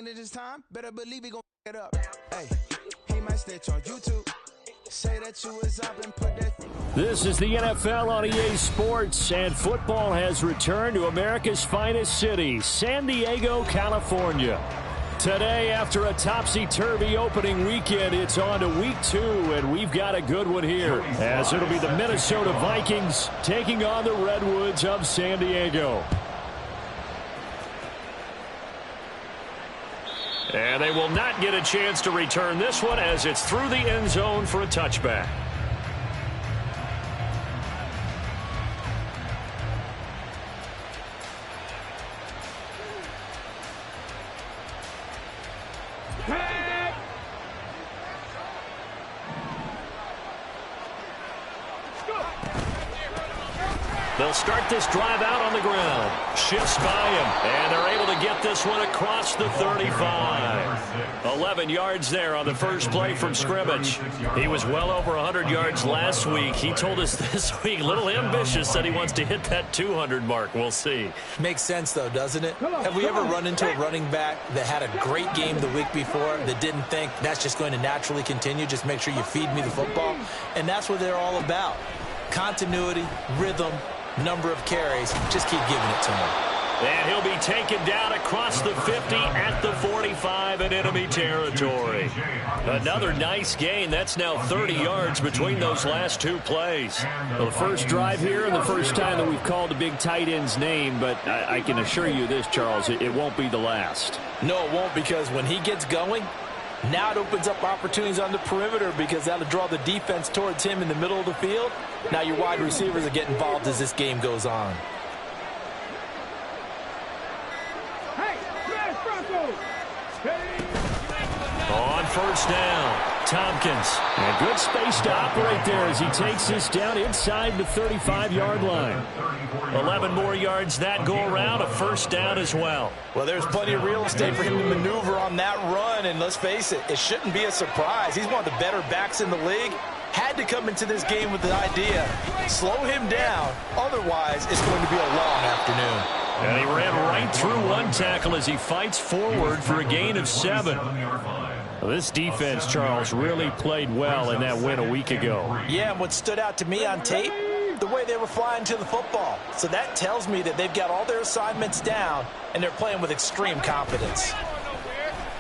This time, better believe he gon' it up. Hey, he might snitch on YouTube. Say that you was up and put that. This is the NFL on EA Sports, and football has returned to America's finest city, San Diego, California. Today, after a topsy-turvy opening weekend, it's on to week 2, and we've got a good one here, as it'll be the Minnesota Vikings taking on the Redwoods of San Diego. And they will not get a chance to return this one as it's through the end zone for a touchback. They'll start this drive out on the ground. Shifts by him, and they're able to get this one across the 35. 11 yards there on the first play from scrimmage. He was well over 100 yards last week. He told us this week, a little ambitious, said he wants to hit that 200 mark. We'll see. Makes sense, though, doesn't it? Have we ever run into a running back that had a great game the week before that didn't think that's just going to naturally continue? Just make sure you feed me the football. And that's what they're all about. Continuity, rhythm, number of carries. Just keep giving it to him. And he'll be taken down across the 50 at the 45 in enemy territory. Another nice gain. That's now 30 yards between those last two plays. Well, the first drive here and the first time that we've called the big tight end's name, but I can assure you this, Charles, it won't be the last. No, it won't, because when he gets going, now it opens up opportunities on the perimeter because that'll draw the defense towards him in the middle of the field. Now your wide receivers are getting involved as this game goes on. On first down, Tompkins. And good space to operate there as he takes this down inside the 35-yard line. 11 more yards that go around, a first down as well. Well, there's plenty of real estate for him to maneuver on that run, and let's face it, it shouldn't be a surprise. He's one of the better backs in the league. Had to come into this game with the idea, slow him down, otherwise it's going to be a long afternoon. And he ran right through one tackle as he fights forward for a gain of 7. Well, this defense, Charles, really played well in that win a week ago. Yeah, and what stood out to me on tape, the way they were flying to the football. So that tells me that they've got all their assignments down, and they're playing with extreme confidence.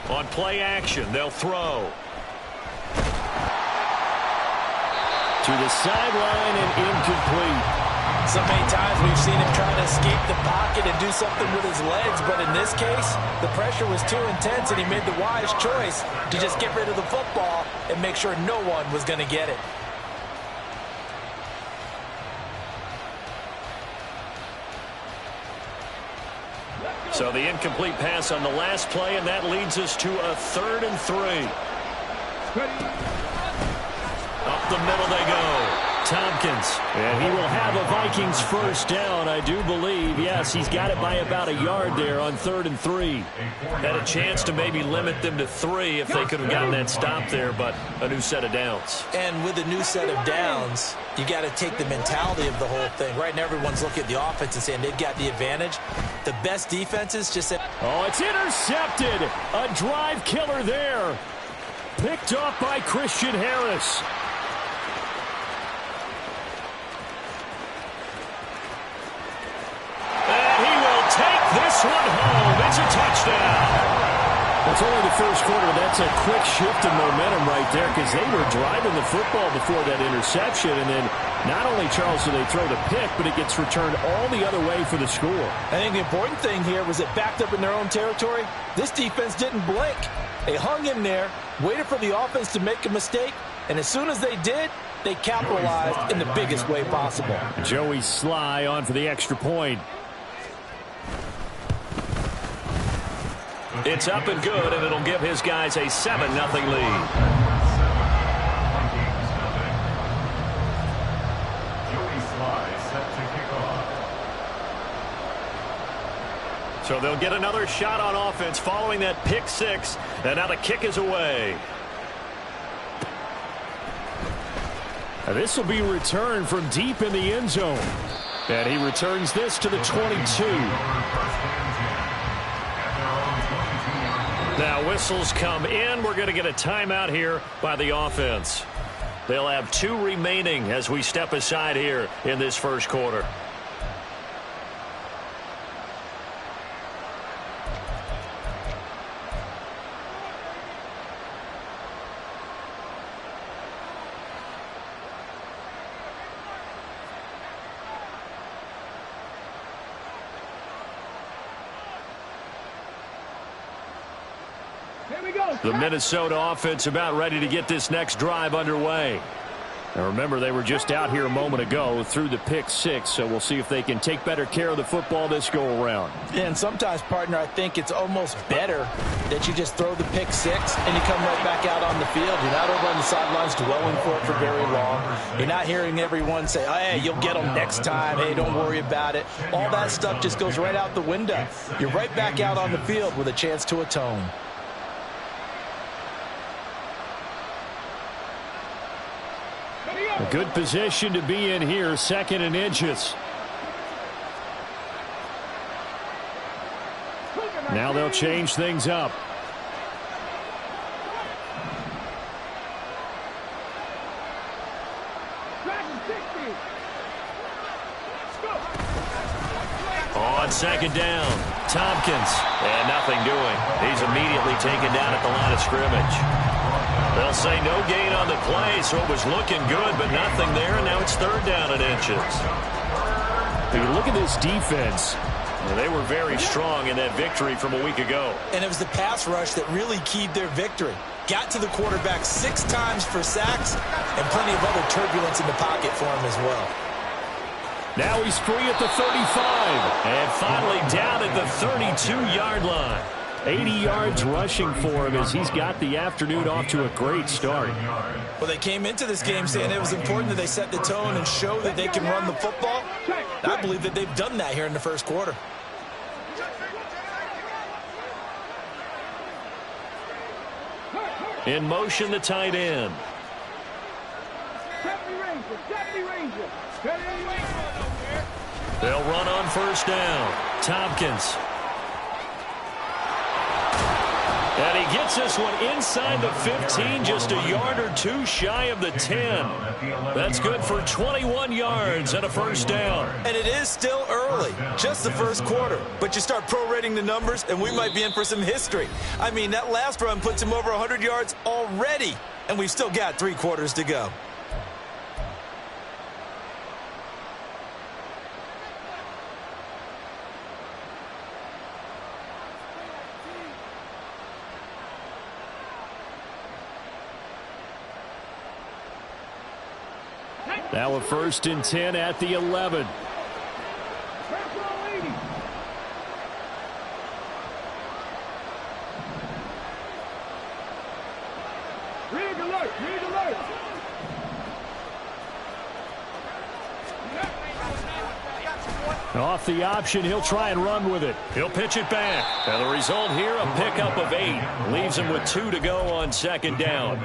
On play action, they'll throw. To the sideline and incomplete. So many times we've seen him trying to escape the pocket and do something with his legs, but in this case, the pressure was too intense, and he made the wise choice to just get rid of the football and make sure no one was going to get it. So the incomplete pass on the last play, and that leads us to a 3rd and 3. Up the middle they go. Tompkins, and he will have a Vikings first down, I do believe. Yes, he's got it by about a yard there on 3rd and 3. Had a chance to maybe limit them to 3 if they could have gotten that stop there, but a new set of downs. And with a new set of downs, you got to take the mentality of the whole thing. Right now, everyone's looking at the offense and saying they've got the advantage. The best defenses just say, oh, it's intercepted. A drive killer there. Picked off by Christian Harris. This one home. It's a touchdown. It's only the first quarter. That's a quick shift in momentum right there because they were driving the football before that interception. And then not only, Charles, do they throw the pick, but it gets returned all the other way for the score. I think the important thing here was it backed up in their own territory. This defense didn't blink. They hung in there, waited for the offense to make a mistake, and as soon as they did, they capitalized in the biggest way possible. Joey Sly on for the extra point. It's up and good, and it'll give his guys a 7-0 lead. So they'll get another shot on offense following that pick 6, and now the kick is away. This will be returned from deep in the end zone. And he returns this to the 22. Now whistles come in. We're going to get a timeout here by the offense. They'll have 2 remaining as we step aside here in this first quarter. The Minnesota offense about ready to get this next drive underway. Now remember, they were just out here a moment ago through the pick 6, so we'll see if they can take better care of the football this go-around. Yeah, and sometimes, partner, I think it's almost better that you just throw the pick 6 and you come right back out on the field. You're not over on the sidelines dwelling for it for very long. You're not hearing everyone say, oh, hey, you'll get them next time. Hey, don't worry about it. All that stuff just goes right out the window. You're right back out on the field with a chance to atone. A good position to be in here, 2nd and inches. Now they'll change things up. On 2nd down, Tompkins, and nothing doing. He's immediately taken down at the line of scrimmage. They'll say no gain on the play, so it was looking good, but nothing there, and now it's 3rd down and inches. If you look at this defense, they were very strong in that victory from a week ago. And it was the pass rush that really keyed their victory. Got to the quarterback 6 times for sacks, and plenty of other turbulence in the pocket for him as well. Now he's free at the 35, and finally down at the 32-yard line. 80 yards rushing for him as he's got the afternoon off to a great start. Well, they came into this game saying it was important that they set the tone and show that they can run the football. I believe that they've done that here in the first quarter. In motion, the tight end. They'll run on 1st down. Tompkins. And he gets this one inside the 15, just a yard or 2 shy of the 10. That's good for 21 yards and a 1st down. And it is still early, just the first quarter. But you start prorating the numbers, and we might be in for some history. I mean, that last run puts him over 100 yards already, and we've still got 3 quarters to go. Now a 1st and 10 at the 11. Rig alert! Rig alert! Off the option, he'll try and run with it. He'll pitch it back. And the result here, a pickup of 8. Leaves him with 2 to go on 2nd down.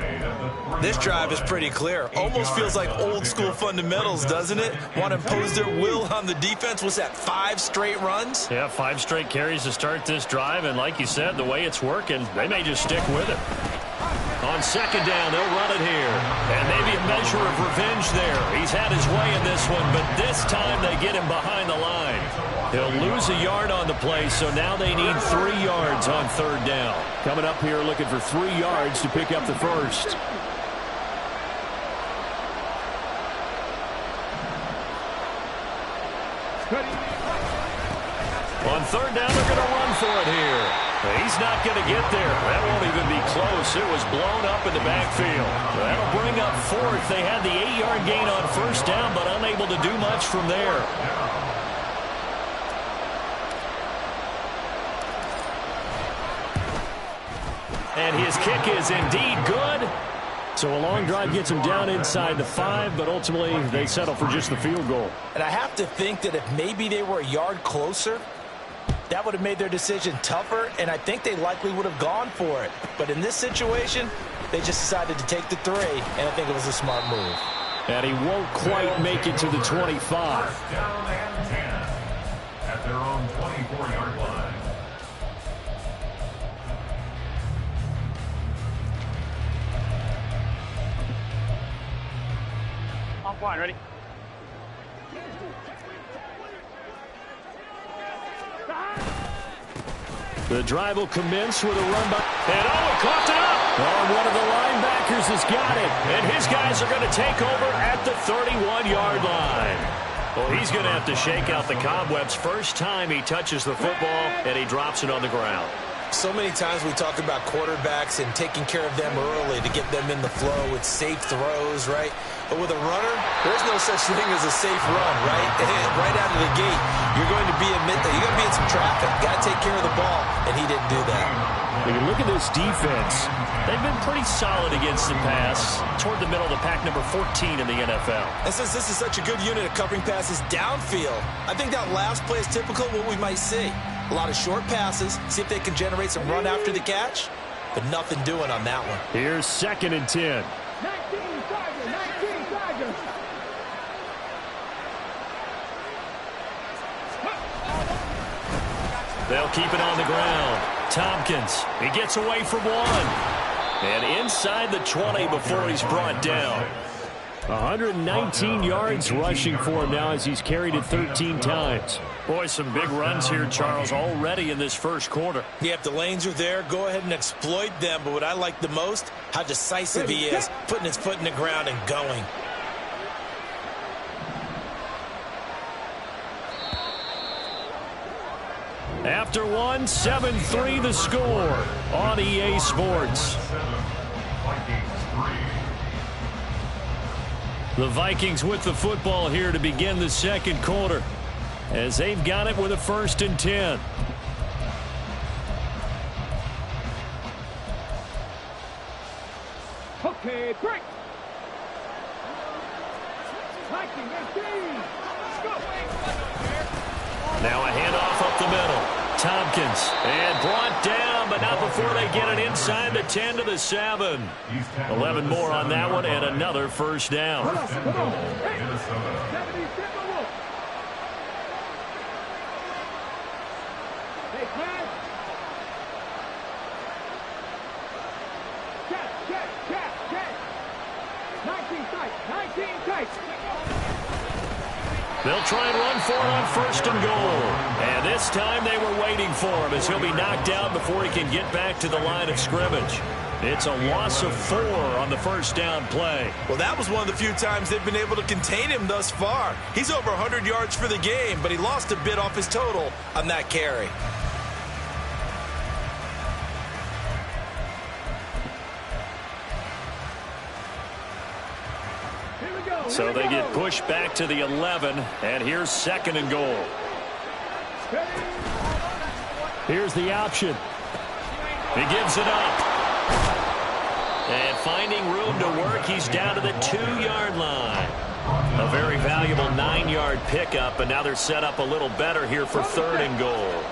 This drive is pretty clear. Almost feels like old school fundamentals, doesn't it? Want to impose their will on the defense. Was that 5 straight runs? Yeah, 5 straight carries to start this drive. And like you said, the way it's working, they may just stick with it. On 2nd down, they'll run it here. And maybe a measure of revenge there. He's had his way in this one, but this time they get him behind the line. He'll lose a yard on the play, so now they need 3 yards on 3rd down. Coming up here looking for 3 yards to pick up the 1st. On 3rd down, they're going to run for it here. He's not going to get there. That won't even be close. It was blown up in the backfield. That'll bring up 4th. They had the 8-yard gain on 1st down, but unable to do much from there. And his kick is indeed good. So a long drive gets him down inside the 5, but ultimately they settle for just the field goal. And I have to think that if maybe they were a yard closer, that would have made their decision tougher, and I think they likely would have gone for it. But in this situation, they just decided to take the 3, and I think it was a smart move. And he won't quite make it to the 25. Down and 10 at their own 24-yard line. Fine, ready? The drive will commence with a run by... And he coughed it up! Oh, one of the linebackers has got it. And his guys are going to take over at the 31-yard line. Well, he's going to have to shake out the cobwebs first time he touches the football, and he drops it on the ground. So many times we talk about quarterbacks and taking care of them early to get them in the flow with safe throws, right? But with a runner, there's no such thing as a safe run, right? Right out of the gate, you're going to be in some traffic. Got to take care of the ball, and he didn't do that. When you look at this defense, they've been pretty solid against the pass toward the middle of the pack, number 14 in the NFL. And since this is such a good unit of covering passes downfield, I think that last play is typical of what we might see. A lot of short passes, see if they can generate some run after the catch, but nothing doing on that one. Here's 2nd and 10. 19 Tigers. They'll keep it on the ground. Tompkins, he gets away from one. And inside the 20 before he's brought down. 119 yards rushing for him now as he's carried it 13 times. Boy, some big runs here, Charles, already in this first quarter. Yeah, if the lanes are there, go ahead and exploit them. But what I like the most, how decisive he is, putting his foot in the ground and going. After one, 7-3 the score on EA Sports. The Vikings with the football here to begin the second quarter, as they've got it with a 1st and 10. Okay, break. 19, 18. Go. Now a handoff up the middle. Tompkins, and brought down, but not before they get it inside the 10 to the 7. 11 more on that one, and another first down. Come on. Hey. 70, step on up. Hey, man. Catch. 19 tight. They'll try and run for it on 1st and goal. And this time they were waiting for him as he'll be knocked down before he can get back to the line of scrimmage. It's a loss of 4 on the first down play. Well, that was one of the few times they've been able to contain him thus far. He's over 100 yards for the game, but he lost a bit off his total on that carry. So they get pushed back to the 11, and here's 2nd and goal. Here's the option. He gives it up. And finding room to work, he's down to the 2-yard line. A very valuable 9-yard pickup, and now they're set up a little better here for 3rd and goal.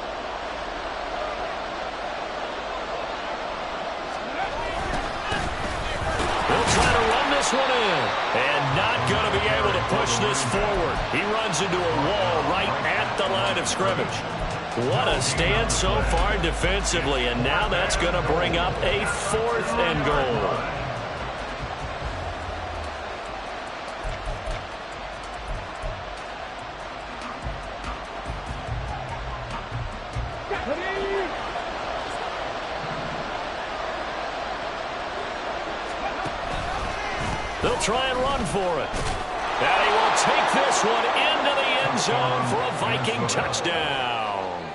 One in, and not going to be able to push this forward. He runs into a wall right at the line of scrimmage. What a stand so far defensively, and now that's going to bring up a 4th and goal. They'll try and run for it. And he will take this one into the end zone for a Viking touchdown.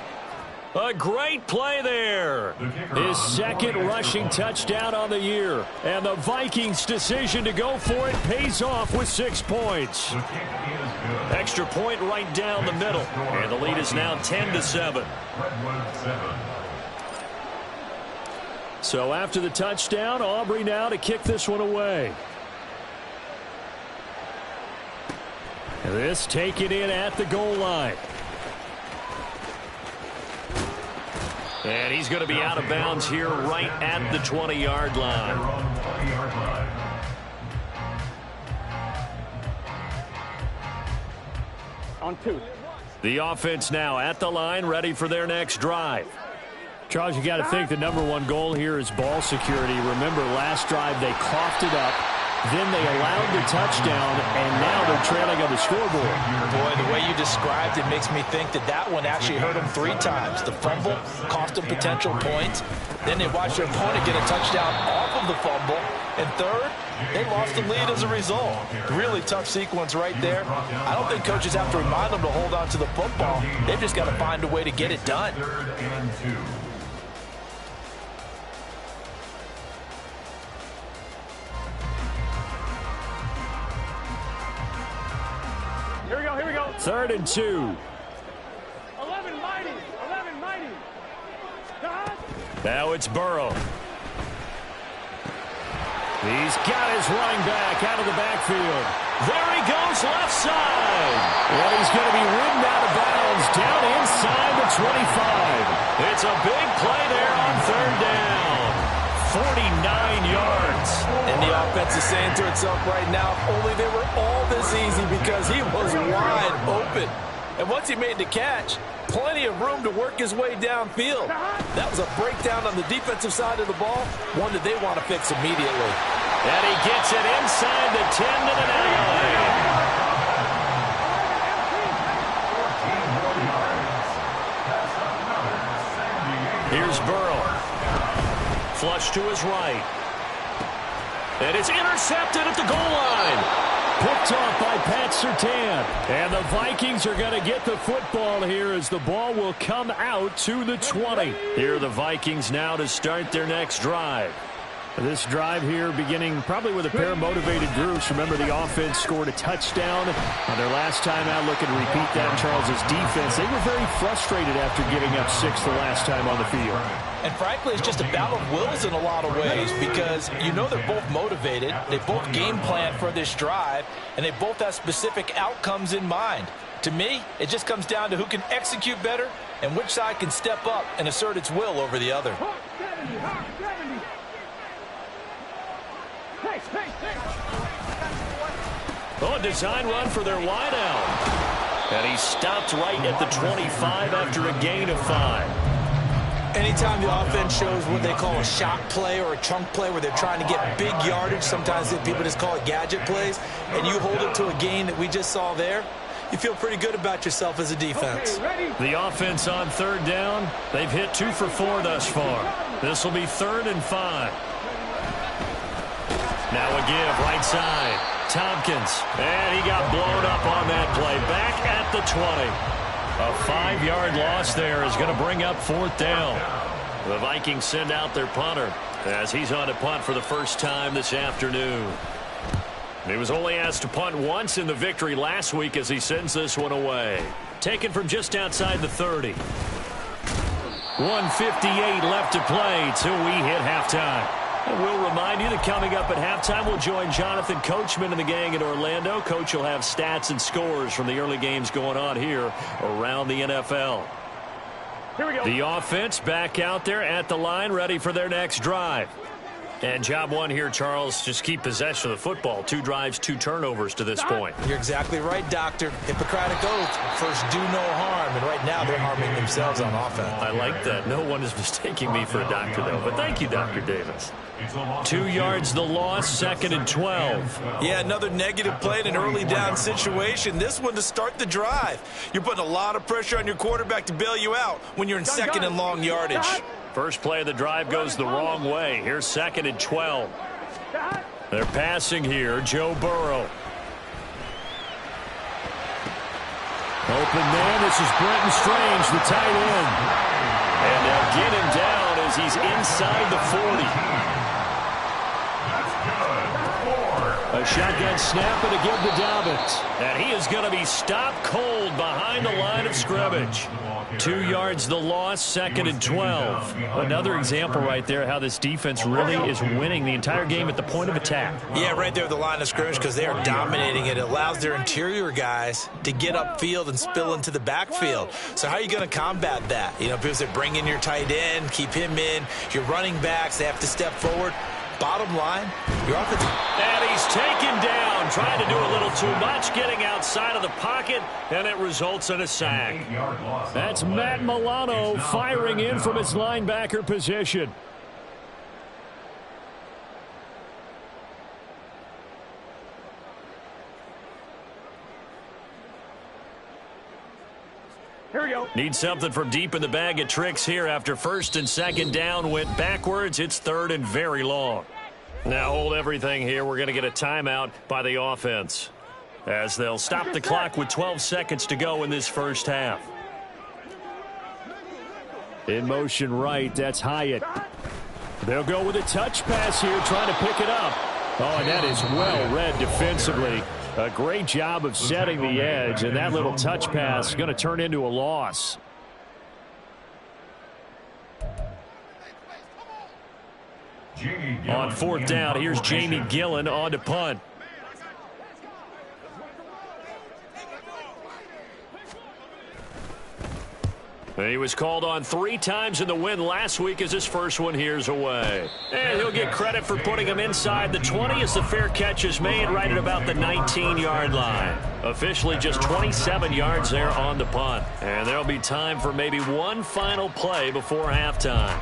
A great play there. His 2nd rushing touchdown on the year. And the Vikings' decision to go for it pays off with 6 points. Extra point right down the middle. And the lead is now 10-7. So after the touchdown, Aubrey now to kick this one away. This taken in at the goal line. And he's going to be out of bounds here right at the 20-yard line. On 2. The offense now at the line, ready for their next drive. Charles, you got to think the #1 goal here is ball security. Remember, last drive they coughed it up. Then they allowed the touchdown, and now they're trailing on the scoreboard. Boy, the way you described it makes me think that one actually hurt them 3 times. The fumble cost them potential points. Then they watched their opponent get a touchdown off of the fumble. And third, they lost the lead as a result. Really tough sequence right there. I don't think coaches have to remind them to hold on to the football. They've just got to find a way to get it done. Here we go. 3rd and 2. 11 mighty. Now it's Burrow. He's got his running back out of the backfield. There he goes, left side. And he's going to be ridden out of bounds down inside the 25. It's a big play there on 3rd down. 49 yards. And the offense is saying to itself right now, if only they were all this easy, because he was wide open. And once he made the catch, plenty of room to work his way downfield. That was a breakdown on the defensive side of the ball, one that they want to fix immediately. And he gets it inside the 10 to the 9. Here's Burrow. Flush to his right. And it's intercepted at the goal line. Picked off by Pat Surtain. And the Vikings are going to get the football here as the ball will come out to the 20. Here are the Vikings now to start their next drive. This drive here beginning probably with a pair of motivated groups. Remember, the offense scored a touchdown on their last time out. Looking to repeat that. Charles's defense, they were very frustrated after giving up 6 the last time on the field. And frankly, it's just a battle of wills in a lot of ways, because you know they're both motivated. They both game plan for this drive, and they both have specific outcomes in mind. To me, it just comes down to who can execute better and which side can step up and assert its will over the other. Oh, a design run for their wideout. And he stopped right at the 25 after a gain of 5. Anytime the offense shows what they call a shot play or a chunk play where they're trying to get big yardage, sometimes people just call it gadget plays, and you hold it to a gain that we just saw there, you feel pretty good about yourself as a defense. The offense on 3rd down, they've hit 2 for 4 thus far. This will be 3rd and 5. Now a give, right side. Tompkins, and he got blown up on that play. Back at the 20. A 5-yard loss there is going to bring up 4th down. The Vikings send out their punter as he's on to punt for the first time this afternoon. He was only asked to punt once in the victory last week as he sends this one away. Taken from just outside the 30. 1:58 left to play till we hit halftime. And we'll remind you that coming up at halftime, we'll join Jonathan Coachman and the gang in Orlando. Coach will have stats and scores from the early games going on here around the NFL. Here we go. The offense back out there at the line, ready for their next drive. And job one here, Charles, just keep possession of the football. 2 drives, 2 turnovers to this point. You're exactly right, Doctor. Hippocratic oath, first do no harm. And right now they're harming themselves on offense. I like that. No one is mistaking me for a doctor, though. But thank you, Dr. Davis. 2 yards the loss, 2nd and 12. Yeah, another negative play in an early down situation. This one to start the drive. You're putting a lot of pressure on your quarterback to bail you out when you're in 2nd and long yardage. First play of the drive goes the wrong way. Here's 2nd and 12. They're passing here. Joe Burrow. Open man. This is Brenton Strange, the tight end. And they'll get him down as he's inside the 40. A shotgun snap and a give to Dobbins. And he is going to be stopped cold behind the line of scrimmage. 2 yards the loss, 2nd and 12. Another example right there how this defense really is winning the entire game at the point of attack. Yeah, right there at the line of scrimmage, because they are dominating it. It allows their interior guys to get upfield and spill into the backfield. So how are you going to combat that? You know, because they bring in your tight end, keep him in. Your running backs, they have to step forward. Bottom line, your offense. And he's taken down, trying to do a little too much, getting outside of the pocket, and it results in a sack. That's Matt Milano firing in from his linebacker position. Here we go. Need something from deep in the bag of tricks here after first and second down went backwards. It's third and very long. Now hold everything here. We're going to get a timeout by the offense as they'll stop the clock with 12 seconds to go in this first half. In motion right, that's Hyatt. They'll go with a touch pass here, trying to pick it up. Oh, and that is well read defensively. A great job of setting the edge, and that little touch pass is going to turn into a loss. On fourth down, here's Jamie Gillen on to punt. He was called on 3 times in the win last week as his first one here's away. And he'll get credit for putting him inside the 20 as the fair catch is made right at about the 19-yard line. Officially just 27 yards there on the punt. And there'll be time for maybe one final play before halftime.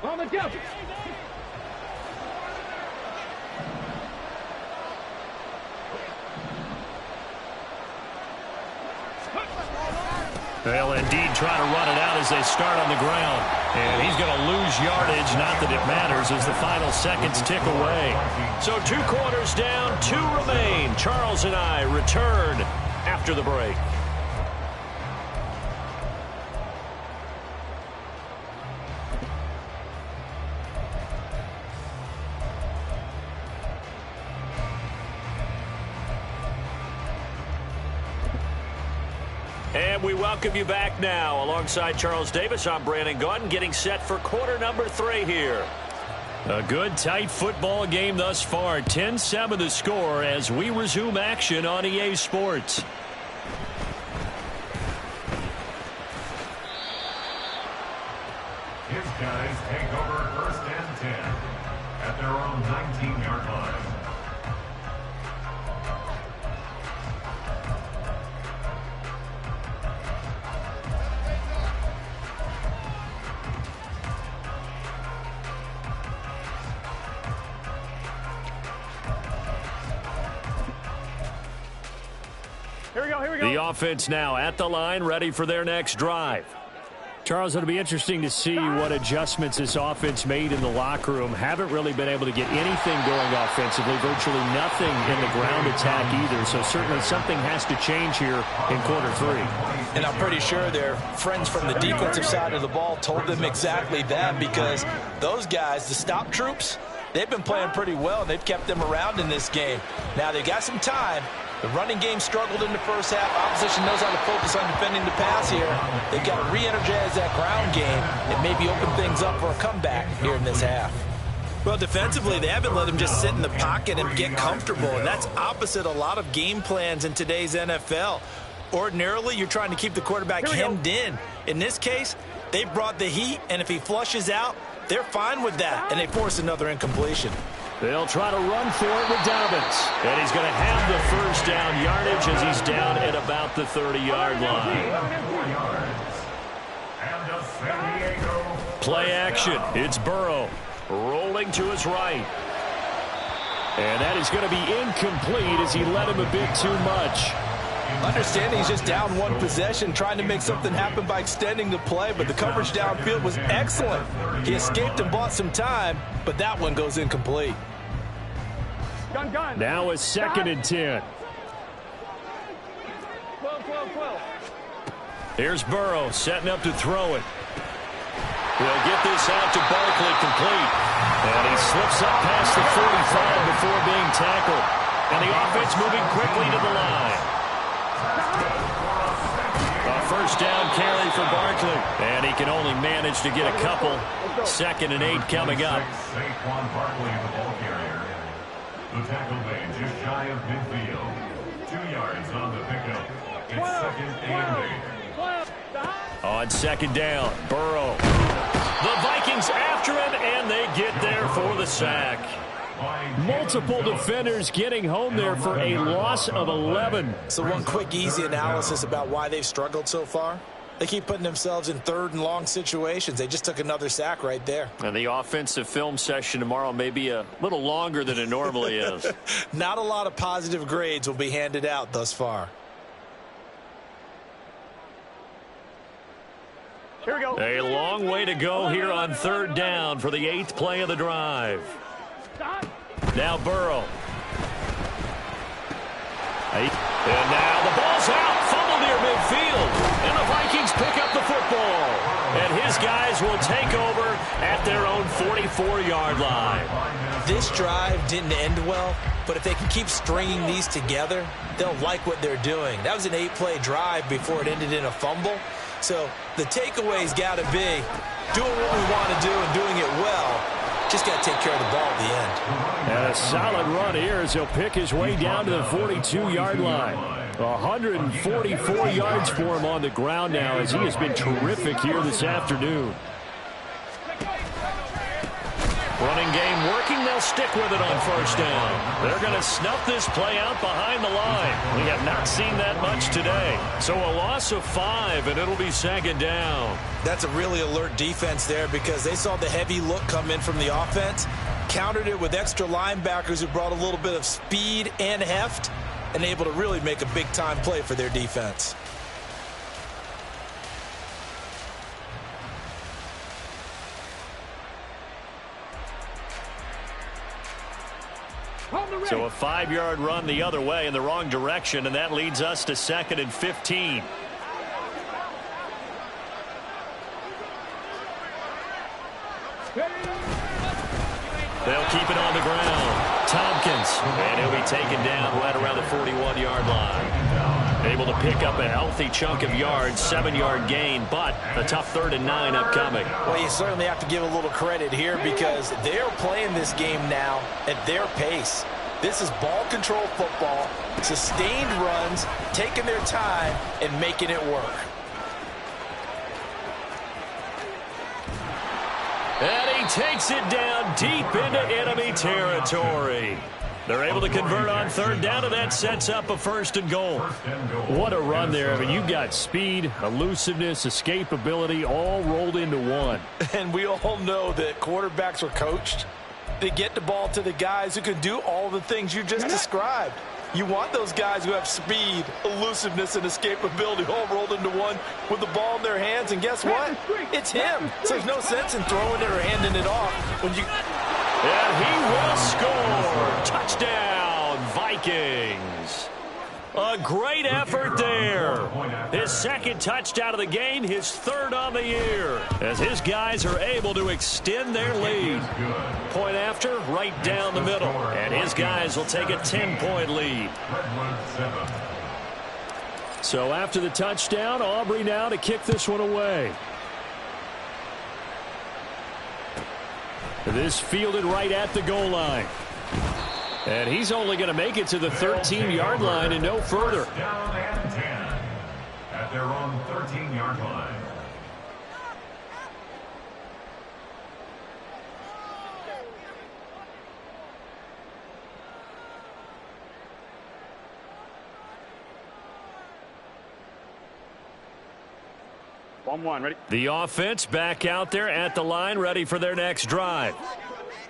On the jump. They'll indeed try to run it out as they start on the ground. And he's going to lose yardage, not that it matters, as the final seconds tick away. So 2 quarters down, 2 remain. Charles and I return after the break. And we welcome you back now. Alongside Charles Davis, I'm Brandon Gaudin, getting set for quarter number 3 here. A good, tight football game thus far. 10-7 the score as we resume action on EA Sports. His guys take over first and 10 at their own 19-yard line. Here we go, here we go. The offense now at the line, ready for their next drive. Charles, it'll be interesting to see what adjustments this offense made in the locker room. Haven't really been able to get anything going offensively, virtually nothing in the ground attack either. So certainly something has to change here in quarter 3. And I'm pretty sure their friends from the defensive side of the ball told them exactly that, because those guys, the stop troops, they've been playing pretty well, and they've kept them around in this game. Now they've got some time. The running game struggled in the first half. Opposition knows how to focus on defending the pass here. They've got to re-energize that ground game and maybe open things up for a comeback here in this half. Well, defensively, they haven't let him just sit in the pocket and get comfortable, and that's opposite a lot of game plans in today's NFL. Ordinarily, you're trying to keep the quarterback hemmed in. In this case, they brought the heat, and if he flushes out, they're fine with that, and they force another incompletion. They'll try to run for it with Dobbins. And he's going to have the first down yardage as he's down at about the 30-yard line. Play action. It's Burrow rolling to his right. And that is going to be incomplete as he led him a bit too much. Understanding he's just down one possession, trying to make something happen by extending the play, but the coverage downfield was excellent. He escaped and bought some time, but that one goes incomplete. Gun. Now a 2nd and 10. 12. Here's Burrow setting up to throw it. He'll get this out to Barkley complete. And he slips up past the 45 before being tackled. And the offense moving quickly to the line. A first down carry for Barkley. And he can only manage to get a couple. 2nd and 8 coming up. Saquon Barkley, the ball carrier. The tackle made just shy of midfield. 2 yards on the pickup. It's 2nd and 8. On 2nd down, Burrow. The Vikings after him, and they get there for the sack. Multiple defenders getting home there for a loss of 11. So one quick, easy analysis about why they've struggled so far. They keep putting themselves in third and long situations. They just took another sack right there. And the offensive film session tomorrow may be a little longer than it normally is. Not a lot of positive grades will be handed out thus far. Here we go. A long way to go here on third down for the 8th play of the drive. Now Burrow. And now the ball's out. Fumble near midfield. And the Vikings pick up the football. And his guys will take over at their own 44-yard line. This drive didn't end well, but if they can keep stringing these together, they'll like what they're doing. That was an 8-play drive before it ended in a fumble. So the takeaway's got to be doing what we want to do and doing it well. Just got to take care of the ball at the end. And a solid run here as he'll pick his way down to the 42-yard line. 144 yards for him on the ground now as he has been terrific here this afternoon. Running game working. They'll stick with it on first down. They're going to snuff this play out behind the line. We have not seen that much today. So a loss of 5, and it'll be second down. That's a really alert defense there because they saw the heavy look come in from the offense, countered it with extra linebackers who brought a little bit of speed and heft, and able to really make a big-time play for their defense. So a 5-yard run the other way in the wrong direction, and that leads us to 2nd and 15. They'll keep it on the ground. Tompkins, and he'll be taken down right around the 41-yard line. Able to pick up a healthy chunk of yards, 7-yard gain, but a tough 3rd and 9 upcoming. Well, you certainly have to give a little credit here because they're playing this game now at their pace. This is ball control football, sustained runs, taking their time, and making it work. And he takes it down deep into enemy territory. They're able to convert on 3rd down, and that sets up a 1st and goal. What a run there. I mean, you've got speed, elusiveness, escapability all rolled into one. And we all know that quarterbacks are coached. They get the ball to the guys who can do all the things you just described. You want those guys who have speed, elusiveness, and escapability all rolled into one with the ball in their hands. And guess what? It's him. So there's no sense in throwing it or handing it off when you... And he will score. Touchdown, Vikings. A great effort there. His 2nd touchdown of the game, his 3rd on the year, as his guys are able to extend their lead. Point after, right down the middle, and his guys will take a 10-point lead. So after the touchdown, Aubrey now to kick this one away. This fielded right at the goal line. And he's only going to make it to the 13-yard line and no further. Down and 10 at their own 13-yard line. One, ready? The offense back out there at the line, ready for their next drive.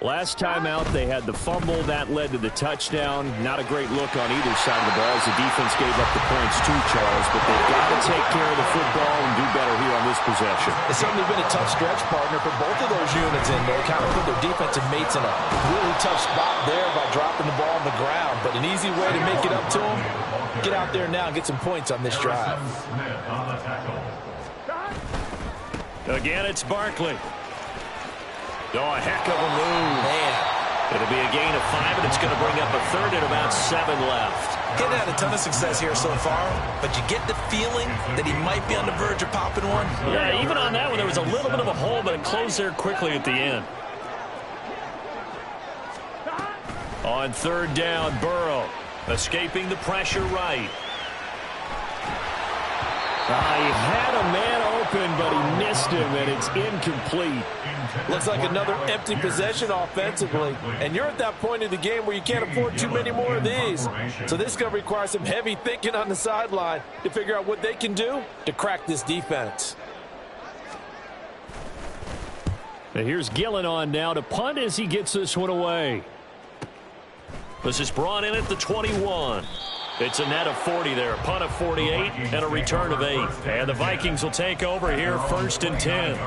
Last time out, they had the fumble. That led to the touchdown. Not a great look on either side of the ball as the defense gave up the points too, Charles. But they've got to take care of the football and do better here on this possession. It's certainly been a tough stretch, partner, for both of those units in there. Kind of put their defensive mates in a really tough spot there by dropping the ball on the ground. But an easy way to make it up to them, get out there now and get some points on this drive. Again, it's Barkley. Oh, a heck of a move. Man. It'll be a gain of 5, and it's going to bring up a 3rd and about 7 left. Getting had a ton of success here so far, but you get the feeling that he might be on the verge of popping one. Yeah, even on that one, there was a little bit of a hole, but it closed there quickly at the end. On 3rd down, Burrow escaping the pressure right. He had a man open, but he missed him, and it's incomplete. Looks like another empty possession offensively. And you're at that point in the game where you can't afford too many more of these. So this is going to require some heavy thinking on the sideline to figure out what they can do to crack this defense. And here's Gillen on now to punt as he gets this one away. This is brought in at the 21. It's a net of 40 there, punt of 48, and a return of 8. And the Vikings will take over here, 1st and 10.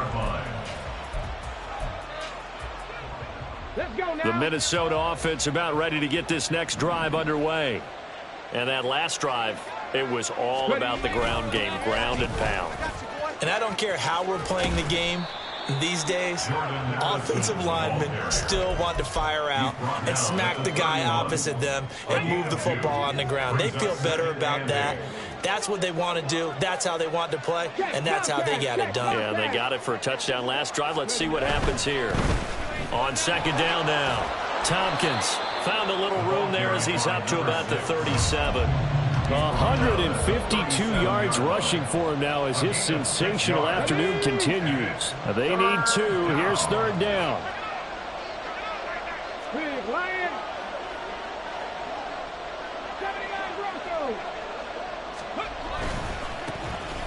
The Minnesota offense about ready to get this next drive underway. And that last drive, it was all about the ground game, ground and pound. And I don't care how we're playing the game these days, offensive linemen still want to fire out and smack the guy opposite them and move the football on the ground. They feel better about that. That's what they want to do. That's how they want to play, and that's how they got it done. Yeah, they got it for a touchdown last drive. Let's see what happens here. On 2nd down now, Tompkins found a little room there as he's up to about the 37. 152 yards rushing for him now as his sensational afternoon continues. They need 2. Here's 3rd down.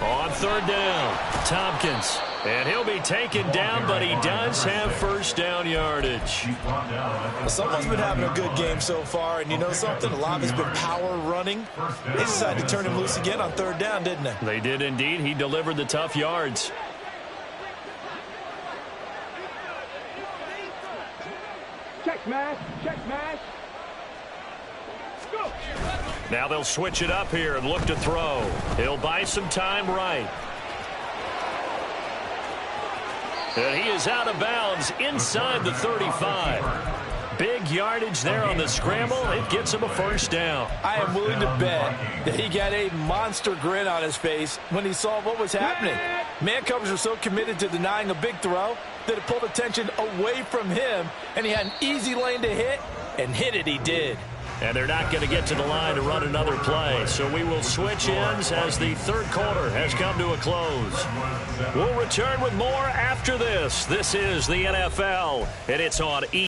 On 3rd down, Tompkins. And he'll be taken down, but he does have 1st down yardage. Someone's been having a good game so far, and you know something? A lot has been power running. They decided to turn him loose again on 3rd down, didn't they? They did indeed. He delivered the tough yards. Check smash. Check smash. Go. Now they'll switch it up here and look to throw. He'll buy some time right. And he is out of bounds inside the 35. Big yardage there on the scramble. It gets him a 1st down. I am willing to bet that he got a monster grin on his face when he saw what was happening. Man covers were so committed to denying a big throw that it pulled attention away from him, and he had an easy lane to hit, and hit it he did. And they're not going to get to the line to run another play. So we will switch ends as the 3rd quarter has come to a close. We'll return with more after this. This is the NFL, and it's on